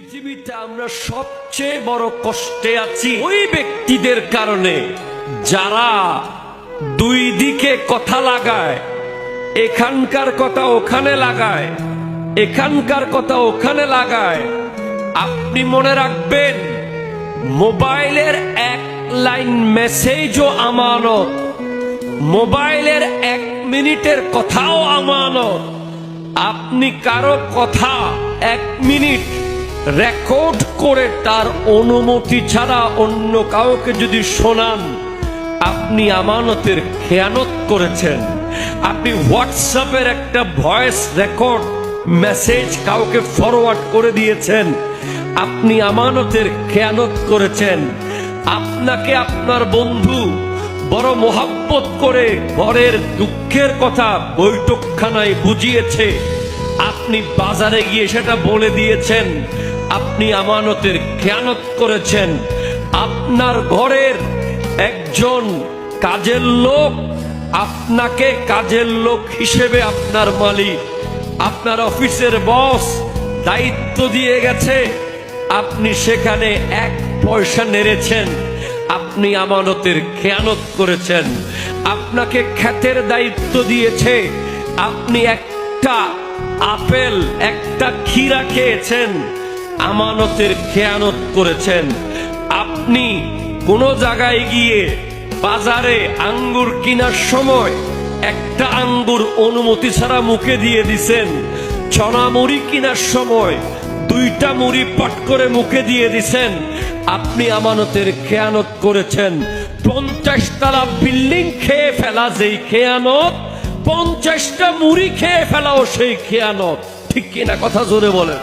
পৃথিবীতে আমরা সবচেয়ে বড় কষ্টে আছি ওই ব্যক্তিদের কারণে যারা দুই দিকে কথা লাগায়, এখানকার কথা ওখানে লাগায়, এখানকার কথা ওখানে লাগায়। আপনি মনে রাখবেন, মোবাইলের এক লাইন মেসেজও আমানত, মোবাইলের 1 মিনিটের কথাও আমানত। আপনি কারো কথা 1 মিনিট রেকর্ড করে তার অনুমতি ছাড়া অন্য কাউকে যদি শোনান, আপনি আমানতের খেয়ানত করেছেন। আপনি হোয়াটসঅ্যাপের একটা ভয়েস রেকর্ড মেসেজ কাউকে ফরওয়ার্ড করে দিয়েছেন, আপনি আমানতের খেয়ানত করেছেন। আপনাকে আপনার বন্ধু বড় মোহাব্বত করে ঘরের দুঃখের কথা বৈঠকখানায় বুঝিয়েছে, আপনি বাজারে গিয়ে সেটা বলে দিয়েছেন, আপনি আমানতের খেয়ানত করেছেন। আপনার ঘরের একজন কাজের লোক আপনাকে কাজের লোক হিসেবে আপনার মালিক, আপনার অফিসের বস দায়িত্ব দিয়ে গেছে, আপনি সেখানে 1 পয়সা নেড়েছেন, আপনি আমানতের খেয়ানত করেছেন। আপনাকে ক্ষেতের দায়িত্ব দিয়েছে, আপনি একটা আপেল একটা ক্ষীরা খেয়েছেন, আমানতের খেয়ানত করেছেন। আপনি কোন জায়গায় গিয়ে বাজারে আঙ্গুর কেনার সময় একটা আঙ্গুর অনুমতি ছাড়া মুখে দিয়ে দিছেন, চনা মুড়ি কেনার সময় 2টা মুড়ি পট করে মুখে দিয়ে দিছেন, আপনি আমানতের খেয়ানত করেছেন। 50 তলা বিল্ডিং খেয়ে ফেলা যেই খেয়ানত, 50টা মুড়ি খেয়ে ফেলাও সেই খেয়ানত। ঠিক কিনা? কথা জোরে বলেন।